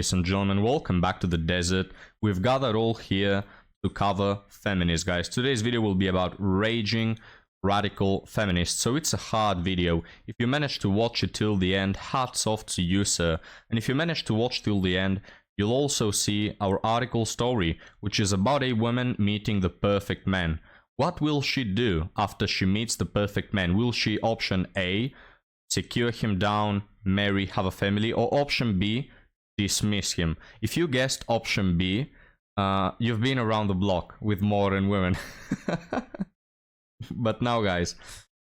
ladies and gentlemen, welcome back to the desert. We've gathered all here to cover feminists, guys. Today's video will be about raging radical feminists, so it's a hard video. If you managed to watch it till the end, hats off to you, sir. And if you managed to watch till the end, you'll also see our article story, which is about a woman meeting the perfect man. What will she do after she meets the perfect man? Will she, option A, secure him down, marry, have a family, or option B, dismiss him? If you guessed option B, you've been around the block with modern women. But now, guys,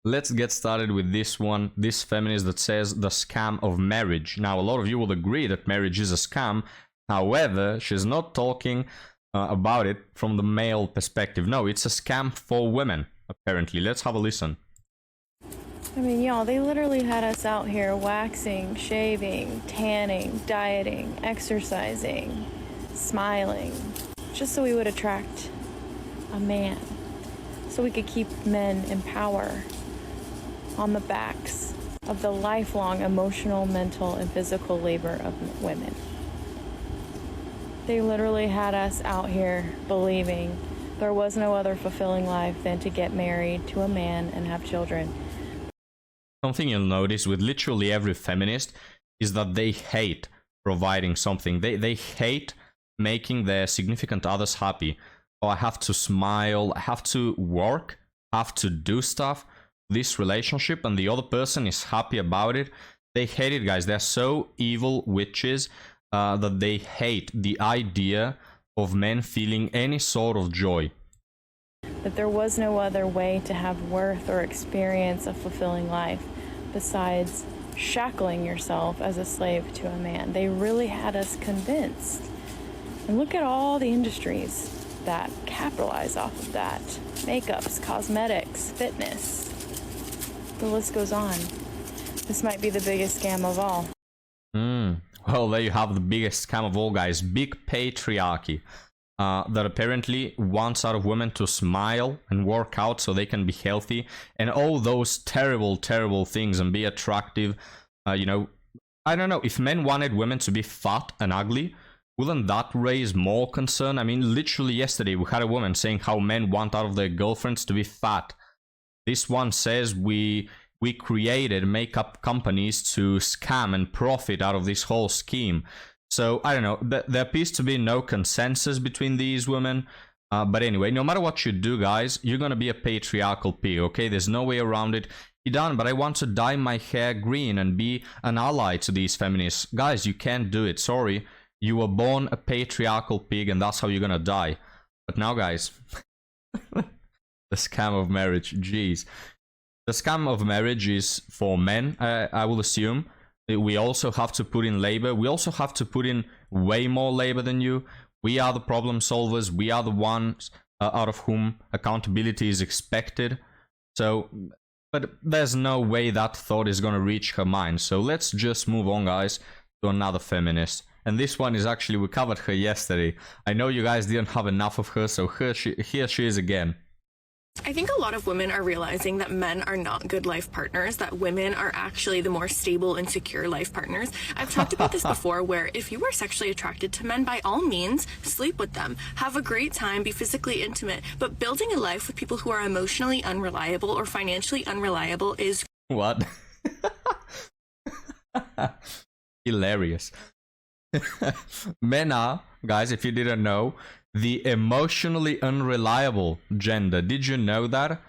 let's get started with this one, this feminist that says the scam of marriage. Now, a lot of you will agree that marriage is a scam. However, she's not talking about it from the male perspective. No, it's a scam for women, apparently. Let's have a listen. I mean, y'all, they literally had us out here waxing, shaving, tanning, dieting, exercising, smiling, just so we would attract a man, so we could keep men in power on the backs of the lifelong emotional, mental, and physical labor of women. They literally had us out here believing there was no other fulfilling life than to get married to a man and have children. Something you'll notice with literally every feminist is that they hate providing something. They hate making their significant others happy. Oh, I have to smile, I have to work, I have to do stuff, this relationship, and the other person is happy about it. They hate it, guys. They're so evil witches that they hate the idea of men feeling any sort of joy. That there was no other way to have worth or experience a fulfilling life besides shackling yourself as a slave to a man. They really had us convinced. And look at all the industries that capitalize off of that. Makeups, cosmetics, fitness. The list goes on. This might be the biggest scam of all. Well, there you have the biggest scam of all, guys. Big patriarchy that apparently wants out of women to smile and work out so they can be healthy and all those terrible, terrible things and be attractive. You know, I don't know, if men wanted women to be fat and ugly, wouldn't that raise more concern? I mean, literally yesterday we had a woman saying how men want out of their girlfriends to be fat. This one says we created makeup companies to scam and profit out of this whole scheme. So, I don't know, there appears to be no consensus between these women. But anyway, no matter what you do, guys, you're gonna be a patriarchal pig, okay? There's no way around it. Done, but I want to dye my hair green and be an ally to these feminists. Guys, you can't do it, sorry. You were born a patriarchal pig and that's how you're gonna die. But now, guys, the scam of marriage, jeez. The scam of marriage is for men, I will assume. We also have to put in labor. We also have to put in way more labor than you. We are the problem solvers. We are the ones out of whom accountability is expected. So, but there's no way that thought is gonna reach her mind. So let's just move on, guys, to another feminist. And this one is actually, we covered her yesterday. I know you guys didn't have enough of her, so here she is again. I think a lot of women are realizing that men are not good life partners, that women are actually the more stable and secure life partners. I've talked about this before, where if you are sexually attracted to men, by all means, sleep with them. Have a great time, be physically intimate. But building a life with people who are emotionally unreliable or financially unreliable is... What? Hilarious. Men are, guys, if you didn't know, the emotionally unreliable gender. Did you know that?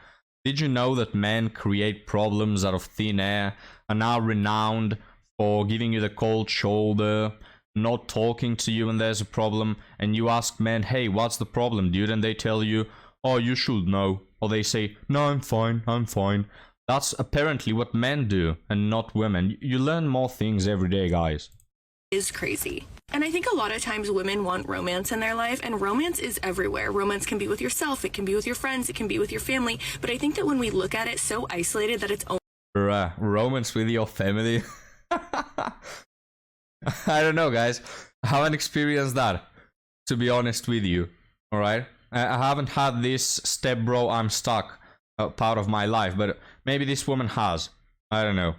Did you know that men create problems out of thin air and are renowned for giving you the cold shoulder, not talking to you when there's a problem, and you ask men, hey, what's the problem, dude? And they tell you, oh, you should know. Or they say, no, I'm fine, I'm fine. That's apparently what men do and not women. You learn more things every day, guys. Is crazy. And I think a lot of times women want romance in their life, and romance is everywhere. Romance can be with yourself, it can be with your friends, it can be with your family. But I think that when we look at it so isolated that it's only... romance with your family? I don't know, guys. I haven't experienced that, to be honest with you. Alright? I haven't had this step bro, I'm stuck part of my life, but maybe this woman has. I don't know.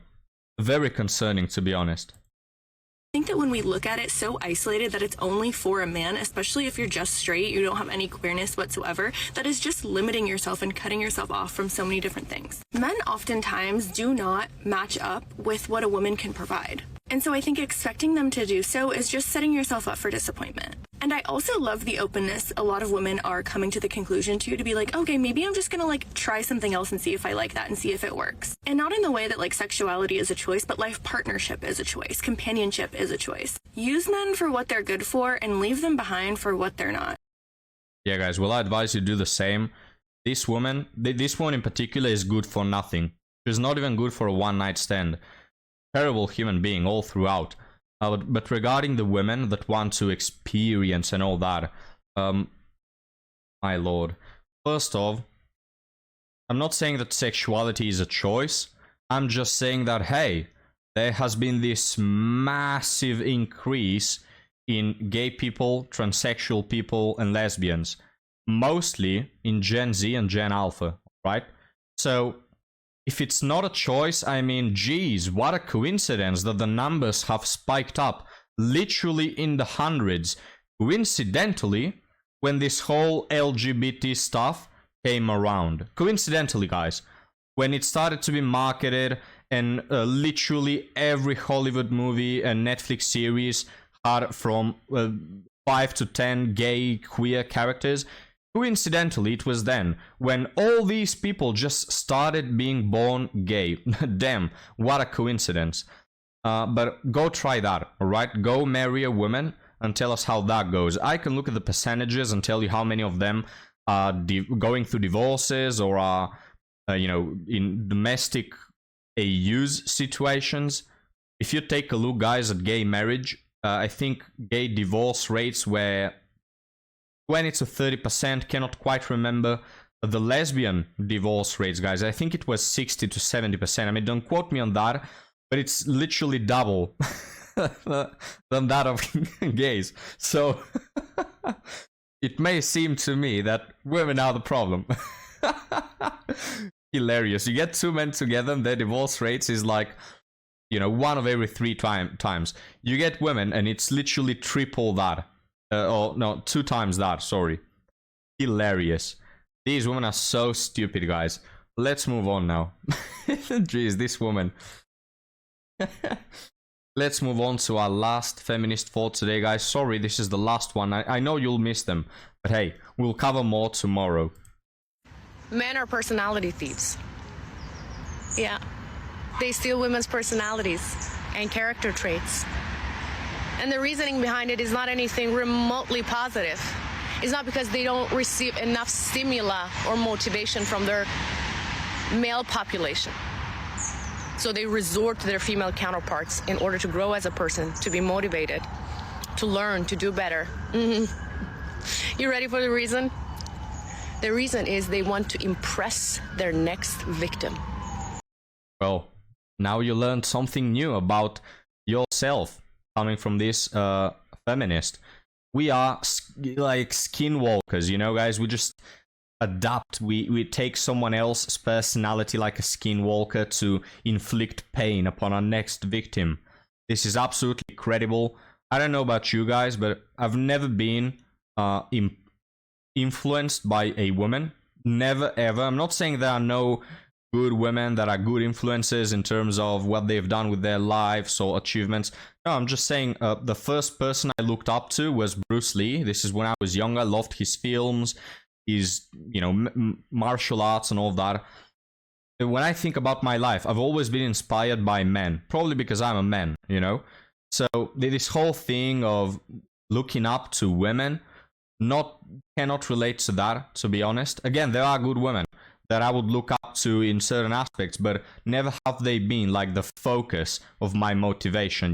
Very concerning, to be honest. think that when we look at it so isolated that it's only for a man, especially if you're just straight, you don't have any queerness whatsoever, that is just limiting yourself and cutting yourself off from so many different things. Men oftentimes do not match up with what a woman can provide. And so I think expecting them to do so is just setting yourself up for disappointment. And I also love the openness a lot of women are coming to the conclusion to be like, okay, maybe I'm just gonna like try something else and see if I like that and see if it works. And not in the way that like sexuality is a choice, but life partnership is a choice. Companionship is a choice. Use men for what they're good for and leave them behind for what they're not. Yeah, guys, well, I advise you do the same. This woman in particular is good for nothing. She's not even good for a one-night stand. Terrible human being all throughout. But regarding the women that want to experience and all that, my lord. First off, I'm not saying that sexuality is a choice. I'm just saying that, hey, there has been this massive increase in gay people, transsexual people, and lesbians. Mostly in Gen Z and Gen Alpha, right? So, if it's not a choice, I mean, geez, what a coincidence that the numbers have spiked up literally in the hundreds. Coincidentally, when this whole LGBT stuff came around. Coincidentally, guys, when it started to be marketed and literally every Hollywood movie and Netflix series had from 5 to 10 gay, queer characters. Coincidentally, it was then when all these people just started being born gay. Damn, what a coincidence. But go try that, alright? Go marry a woman and tell us how that goes. I can look at the percentages and tell you how many of them are going through divorces or are, in domestic AUs situations. If you take a look, guys, at gay marriage, I think gay divorce rates were 20 to 30%, cannot quite remember. The lesbian divorce rates, guys, I think it was 60 to 70%. I mean, don't quote me on that, but it's literally double than that of gays. So it may seem to me that women are the problem. Hilarious. You get two men together and their divorce rates is like, one of every three times. You get women and it's literally triple that. Or no, 2 times that, sorry. Hilarious. These women are so stupid, guys. Let's move on now. Jeez, this woman. Let's move on to our last feminist thought today, guys. Sorry, this is the last one. I know you'll miss them. But hey, we'll cover more tomorrow. Men are personality thieves. Yeah. They steal women's personalities and character traits. And the reasoning behind it is not anything remotely positive. It's not because they don't receive enough stimuli or motivation from their male population. So they resort to their female counterparts in order to grow as a person, to be motivated, to learn, to do better. You ready for the reason? The reason is they want to impress their next victim. Well, now you learned something new about yourself. Coming from this feminist, we are like skinwalkers, guys. We just adapt. We take someone else's personality like a skinwalker to inflict pain upon our next victim. This is absolutely credible. I don't know about you guys, but I've never been influenced by a woman. Never ever. I'm not saying there are no good women that are good influences in terms of what they've done with their lives or achievements. No, I'm just saying the first person I looked up to was Bruce Lee. This is when I was younger. I loved his films, his, martial arts and all that. When I think about my life, I've always been inspired by men, probably because I'm a man, So this whole thing of looking up to women cannot relate to that, to be honest. Again, there are good women that I would look up to in certain aspects, but never have they been like the focus of my motivation,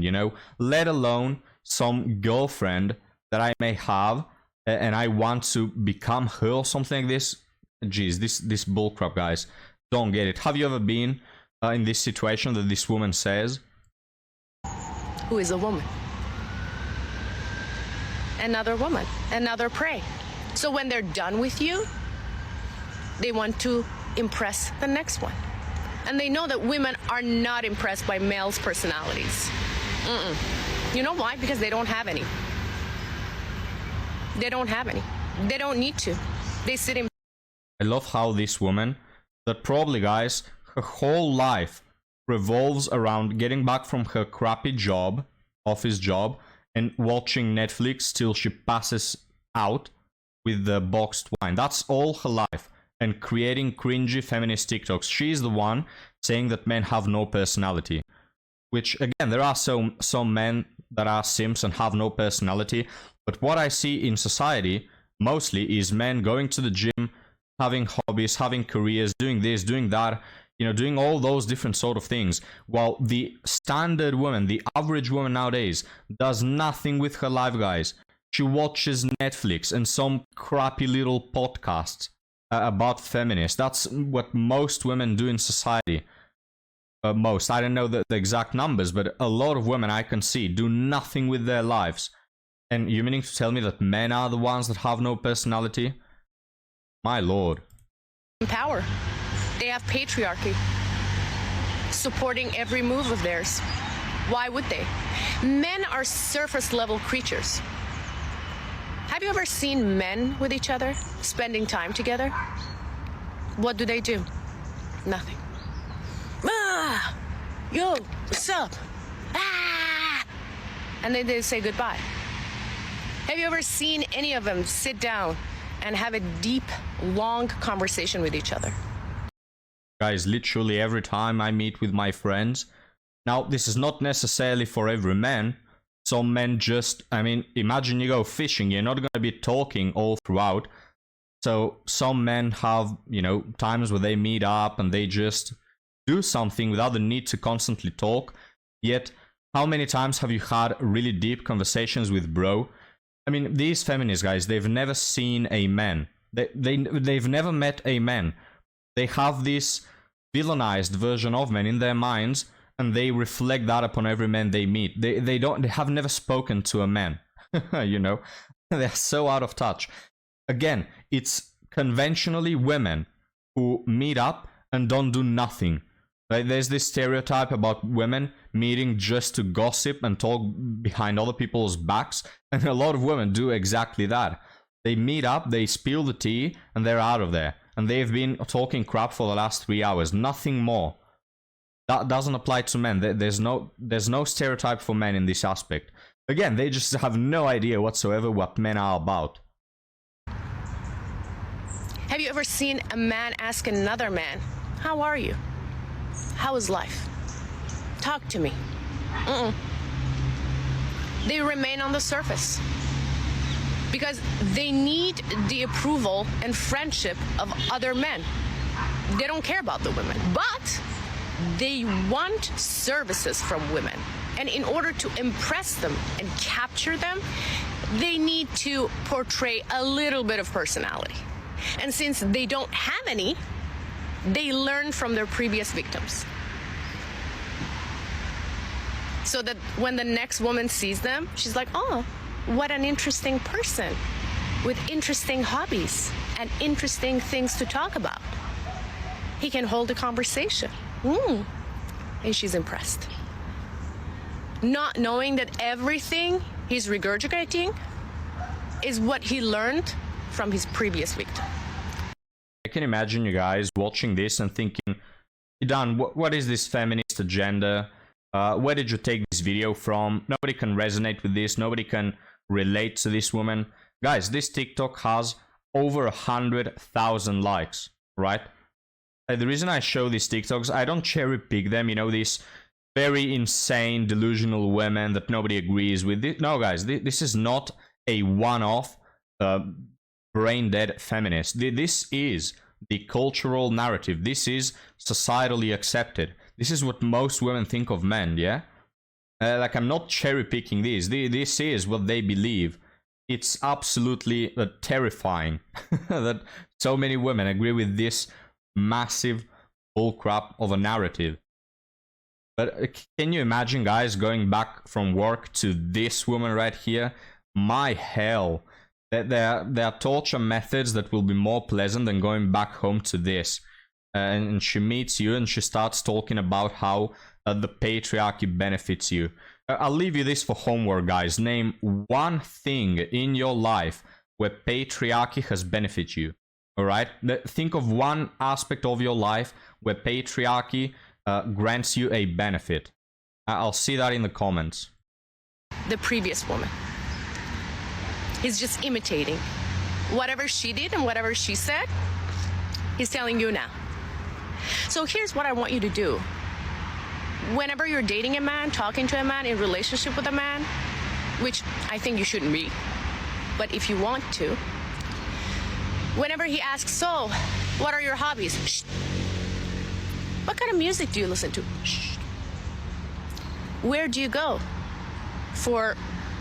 let alone some girlfriend that I may have and I want to become her or something like this. Jeez, this bullcrap, guys. Don't get it. Have you ever been in this situation that this woman says? Who is a woman? Another woman, another prey. So when they're done with you, they want to impress the next one. And they know that women are not impressed by males' personalities. You know why? Because they don't have any. They don't have any. They don't need to. They sit in. I love how this woman, that probably, guys, her whole life revolves around getting back from her crappy job, office job, and watching Netflix till she passes out with the boxed wine. That's all her life. And creating cringy feminist TikToks. She's the one saying that men have no personality. Which, again, there are some men that are simps and have no personality. But what I see in society, mostly, is men going to the gym, having hobbies, having careers, doing this, doing that, you know, doing all those different sort of things. While the standard woman, the average woman nowadays, does nothing with her life, guys. She watches Netflix and some crappy little podcasts about feminists. That's what most women do in society. Most. I don't know the exact numbers, but a lot of women I can see do nothing with their lives. And you meaning to tell me that men are the ones that have no personality? My lord. Power. They have patriarchy supporting every move of theirs. Why would they? Men are surface level creatures. Have you ever seen men with each other, spending time together? What do? Nothing. Ah! Yo, what's up? Ah! And then they say goodbye. Have you ever seen any of them sit down and have a deep, long conversation with each other? Guys, literally every time I meet with my friends, now this is not necessarily for every man. Some men just, I mean, imagine you go fishing, you're not going to be talking all throughout. So some men have, you know, times where they meet up and they just do something without the need to constantly talk. Yet, how many times have you had really deep conversations with bro? I mean, these feminist guys, they've never seen a man. They've never met a man. They have this villainized version of men in their minds, and they reflect that upon every man they meet. They have never spoken to a man. You know, they're so out of touch. Again, it's conventionally women who meet up and don't do nothing. Right? There's this stereotype about women meeting just to gossip and talk behind other people's backs, and a lot of women do exactly that. They meet up, they spill the tea, and they're out of there. And they've been talking crap for the last 3 hours, nothing more. That doesn't apply to men. There's no stereotype for men in this aspect. Again, they just have no idea whatsoever what men are about. Have you ever seen a man ask another man, how are you? How is life? Talk to me. They remain on the surface because they need the approval and friendship of other men. They don't care about the women, but they want services from women. And in order to impress them and capture them, they need to portray a little bit of personality. And since they don't have any, they learn from their previous victims. So that when the next woman sees them, she's like, oh, what an interesting person with interesting hobbies and interesting things to talk about. He can hold a conversation. And she's impressed. Not knowing that everything he's regurgitating is what he learned from his previous victim. I can imagine you guys watching this and thinking, Dan, what is this feminist agenda? Where did you take this video from? Nobody can resonate with this. Nobody can relate to this woman. Guys, this TikTok has over 100,000 likes, right? The reason I show these TikToks, I don't cherry pick them, you know, these very insane, delusional women that nobody agrees with. No, guys, this is not a one-off brain-dead feminist. This is the cultural narrative. This is societally accepted. This is what most women think of men, yeah? Like, I'm not cherry-picking this. This is what they believe. It's absolutely terrifying that so many women agree with this massive bullcrap of a narrative. But can you imagine, guys, going back from work to this woman right here? My hell. There are torture methods that will be more pleasant than going back home to this. And she meets you and she starts talking about how the patriarchy benefits you. I'll leave you this for homework, guys. Name one thing in your life where patriarchy has benefited you. All right? Think of one aspect of your life where patriarchy grants you a benefit. I'll see that in the comments. The previous woman. He's just imitating. Whatever she did and whatever she said, he's telling you now. So here's what I want you to do. Whenever you're dating a man, talking to a man, in relationship with a man, which I think you shouldn't be, but if you want to, whenever he asks, so, what are your hobbies? Shh. What kind of music do you listen to? Shh. Where do you go for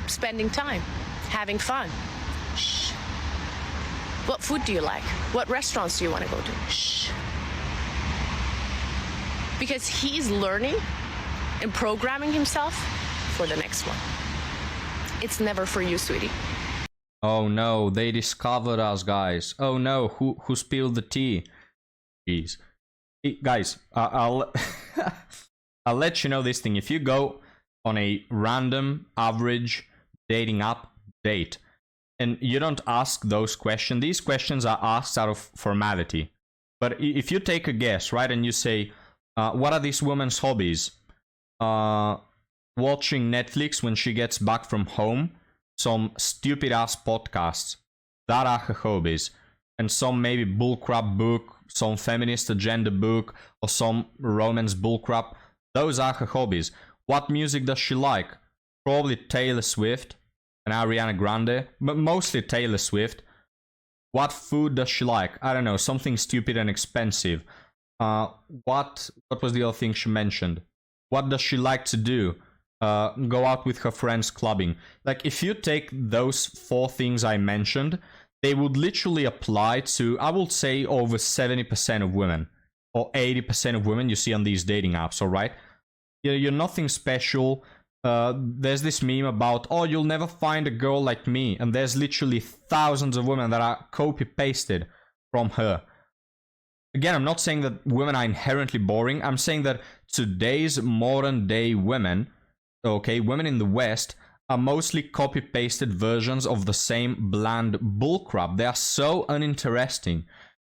spending time, having fun? Shh. What food do you like? What restaurants do you want to go to? Shh. Because he's learning and programming himself for the next one. It's never for you, sweetie. Oh no, they discovered us, guys. Oh no, who spilled the tea? Jeez. Guys, I'll I'll let you know this thing. If you go on a random, average dating app date, and you don't ask those questions, these questions are asked out of formality. But if you take a guess, right, and you say, what are this woman's hobbies? Watching Netflix when she gets back from home, some stupid ass podcasts, that are her hobbies, and some maybe bullcrap book, some feminist agenda book, or some romance bullcrap. Those are her hobbies. What music does she like? Probably Taylor Swift and Ariana Grande, but mostly Taylor Swift. What food does she like? I don't know, something stupid and expensive. What was the other thing she mentioned? What does she like to do? Go out with her friends clubbing. Like, if you take those 4 things I mentioned, they would literally apply to, I would say, over 70% of women, or 80% of women you see on these dating apps, alright? You're nothing special. There's this meme about, oh, you'll never find a girl like me, and there's literally thousands of women that are copy-pasted from her. Again, I'm not saying that women are inherently boring. I'm saying that today's modern day women, okay, women in the West, are mostly copy-pasted versions of the same bland bullcrap. They are so uninteresting.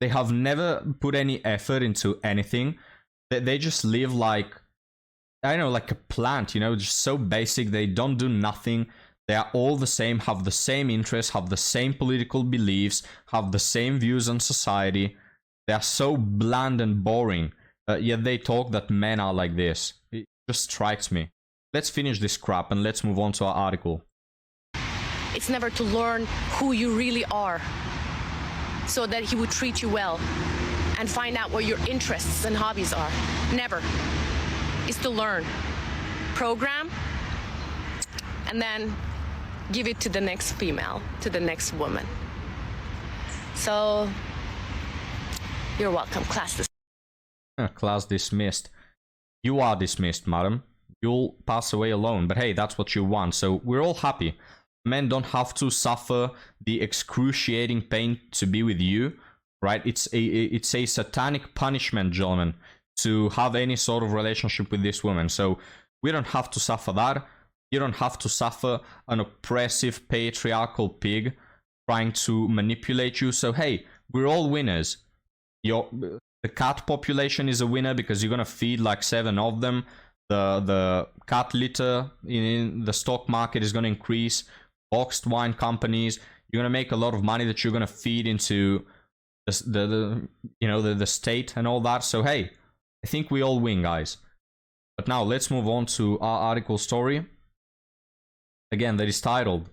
They have never put any effort into anything. They just live like, I don't know, like a plant, you know, just so basic. They don't do nothing. They are all the same, have the same interests, have the same political beliefs, have the same views on society. They are so bland and boring, yet they talk that men are like this. It just strikes me. Let's finish this crap and let's move on to our article. It's never to learn who you really are so that he would treat you well and find out what your interests and hobbies are. Never. It's to learn, program, and then give it to the next female, to the next woman. So, you're welcome. Class dismissed. Class dismissed. You are dismissed, madam. You'll pass away alone. But hey, that's what you want. So we're all happy. Men don't have to suffer the excruciating pain to be with you, right? It's a satanic punishment, gentlemen, to have any sort of relationship with this woman. So we don't have to suffer that. You don't have to suffer an oppressive patriarchal pig trying to manipulate you. So hey, we're all winners. The cat population is a winner because you're gonna feed like 7 of them. The cat litter in the stock market is gonna increase. Boxed wine companies, you're gonna make a lot of money that you're gonna feed into the state and all that. So hey, I think we all win, guys. But now let's move on to our article story. Again, that is titled,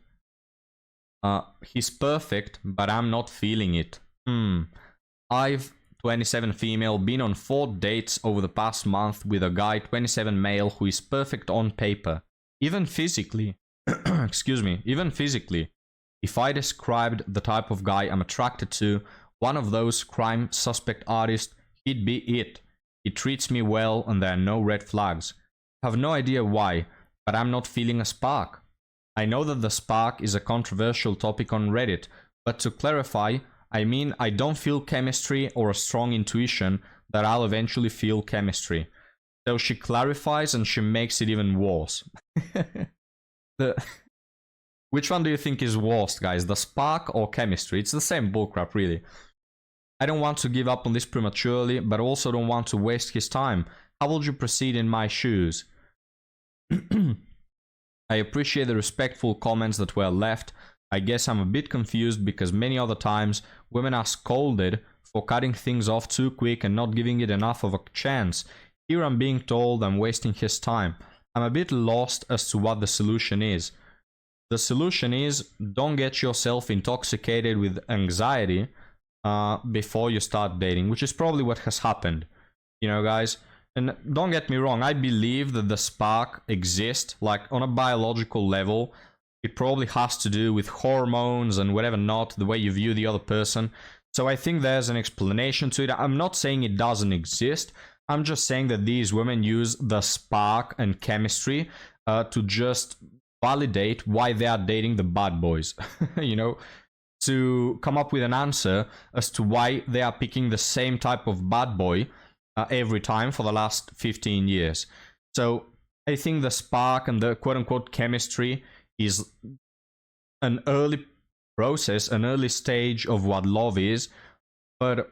He's perfect, but I'm not feeling it. I've 27 female, been on 4 dates over the past month with a guy 27 male who is perfect on paper. Even physically. Excuse me. Even physically. If I described the type of guy I'm attracted to, one of those crime suspect artists, he'd be it. He treats me well and there are no red flags. I have no idea why, but I'm not feeling a spark. I know that the spark is a controversial topic on Reddit, but to clarify, I mean I don't feel chemistry or a strong intuition that I'll eventually feel chemistry. So she clarifies and she makes it even worse. Which one do you think is worst, guys? The spark or chemistry? It's the same bullcrap, really. I don't want to give up on this prematurely, but also don't want to waste his time. How would you proceed in my shoes? I appreciate the respectful comments that were left. I guess I'm a bit confused because many other times women are scolded for cutting things off too quick and not giving it enough of a chance. Here I'm being told I'm wasting his time. I'm a bit lost as to what the solution is. The solution is don't get yourself intoxicated with anxiety before you start dating, which is probably what has happened. You know, guys? And don't get me wrong, I believe that the spark exists, like on a biological level. It probably has to do with hormones and whatever not, the way you view the other person. So I think there's an explanation to it. I'm not saying it doesn't exist. I'm just saying that these women use the spark and chemistry to just validate why they are dating the bad boys. You know, to come up with an answer as to why they are picking the same type of bad boy every time for the last 15 years. So I think the spark and the quote-unquote chemistry is an early process, an early stage of what love is. But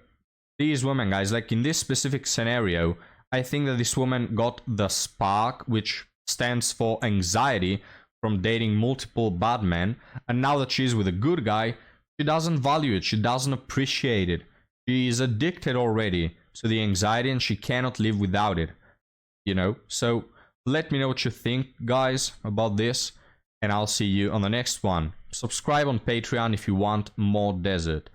these women, guys, like in this specific scenario, I think that this woman got the spark, which stands for anxiety from dating multiple bad men, and now that she's with a good guy, she doesn't value it, she doesn't appreciate it. She is addicted already to the anxiety and she cannot live without it, you know? So let me know what you think, guys, about this, and I'll see you on the next one. Subscribe on Patreon if you want more desert.